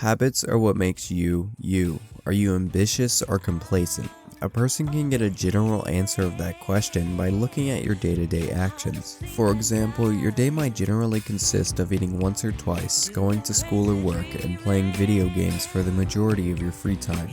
Habits are what makes you, you. Are you ambitious or complacent? A person can get a general answer of that question by looking at your day-to-day actions. For example, your day might generally consist of eating once or twice, going to school or work, and playing video games for the majority of your free time.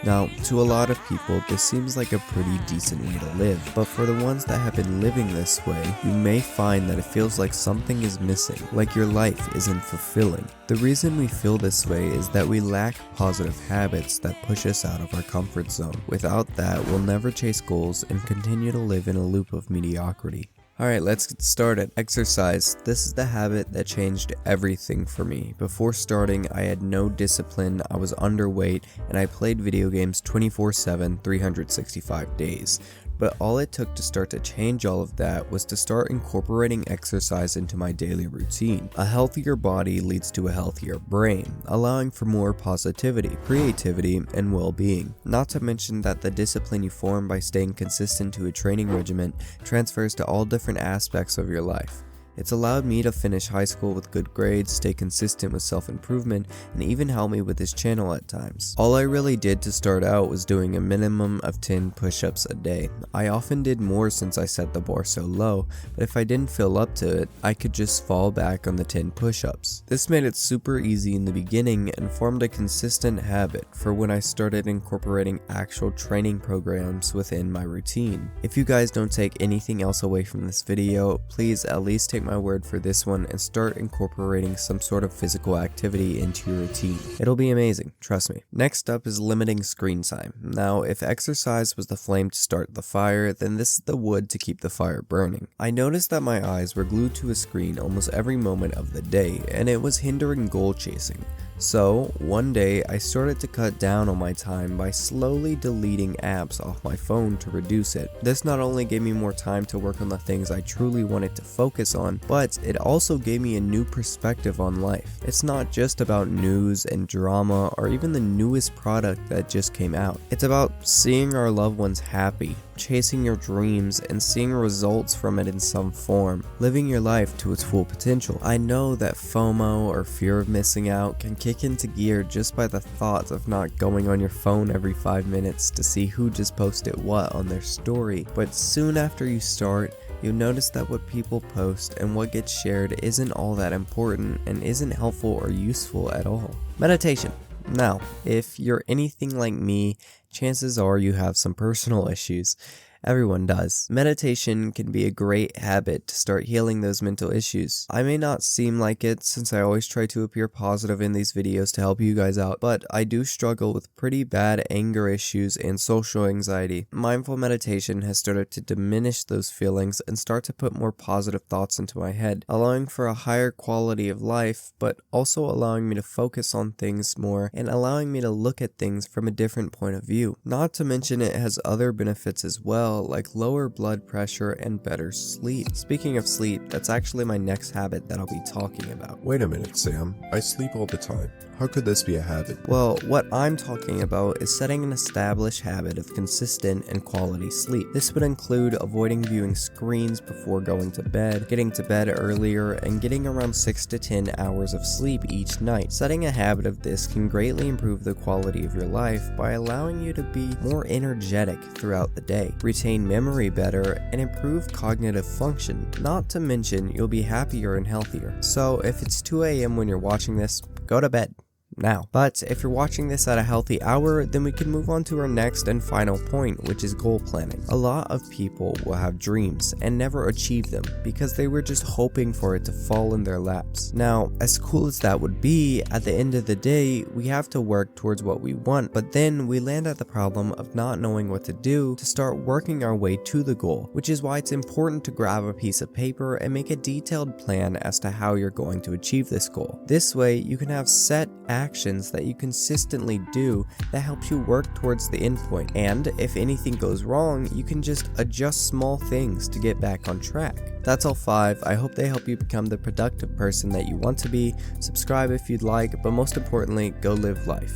Now, to a lot of people, this seems like a pretty decent way to live, but for the ones that have been living this way, you may find that it feels like something is missing, like your life isn't fulfilling. The reason we feel this way is that we lack positive habits that push us out of our comfort zone. Without that, we'll never chase goals and continue to live in a loop of mediocrity. Alright, let's get started. Exercise. This is the habit that changed everything for me. Before starting, I had no discipline, I was underweight, and I played video games 24/7, 365 days. But all it took to start to change all of that was to start incorporating exercise into my daily routine. A healthier body leads to a healthier brain, allowing for more positivity, creativity, and well-being. Not to mention that the discipline you form by staying consistent to a training regimen transfers to all different aspects of your life. It's allowed me to finish high school with good grades, stay consistent with self-improvement, and even help me with this channel at times. All I really did to start out was doing a minimum of 10 push-ups a day. I often did more since I set the bar so low, but if I didn't feel up to it, I could just fall back on the 10 push-ups. This made it super easy in the beginning and formed a consistent habit for when I started incorporating actual training programs within my routine. If you guys don't take anything else away from this video, please at least take my word for this one and start incorporating some sort of physical activity into your routine. It'll be amazing, trust me. Next up is limiting screen time. Now, if exercise was the flame to start the fire, then this is the wood to keep the fire burning. I noticed that my eyes were glued to a screen almost every moment of the day, and it was hindering goal chasing. So, one day I started to cut down on my time by slowly deleting apps off my phone to reduce it. This not only gave me more time to work on the things I truly wanted to focus on, but it also gave me a new perspective on life. It's not just about news and drama or even the newest product that just came out. It's about seeing our loved ones happy, chasing your dreams, and seeing results from it in some form, living your life to its full potential. I know that FOMO, or fear of missing out, can kick into gear just by the thought of not going on your phone every 5 minutes to see who just posted what on their story, but soon after you start, you'll notice that what people post and what gets shared isn't all that important and isn't helpful or useful at all. Meditation. Now, if you're anything like me, chances are you have some personal issues. Everyone does. Meditation can be a great habit to start healing those mental issues. I may not seem like it since I always try to appear positive in these videos to help you guys out, but I do struggle with pretty bad anger issues and social anxiety. Mindful meditation has started to diminish those feelings and start to put more positive thoughts into my head, allowing for a higher quality of life, but also allowing me to focus on things more and allowing me to look at things from a different point of view. Not to mention it has other benefits as well, like lower blood pressure and better sleep. Speaking of sleep, that's actually my next habit that I'll be talking about. Wait a minute, Sam. I sleep all the time. How could this be a habit? Well, what I'm talking about is setting an established habit of consistent and quality sleep. This would include avoiding viewing screens before going to bed, getting to bed earlier, and getting around 6 to 10 hours of sleep each night. Setting a habit of this can greatly improve the quality of your life by allowing you to be more energetic throughout the day, retain memory better, and improve cognitive function. Not to mention, you'll be happier and healthier. So if it's 2 a.m. when you're watching this, go to bed now. But if you're watching this at a healthy hour, then we can move on to our next and final point, which is goal planning. A lot of people will have dreams and never achieve them because they were just hoping for it to fall in their laps. Now, as cool as that would be, at the end of the day, we have to work towards what we want, but then we land at the problem of not knowing what to do to start working our way to the goal, which is why it's important to grab a piece of paper and make a detailed plan as to how you're going to achieve this goal. This way, you can have set actions that you consistently do that helps you work towards the end point. And if anything goes wrong, you can just adjust small things to get back on track. That's all 5. I hope they help you become the productive person that you want to be. Subscribe if you'd like, but most importantly, go live life.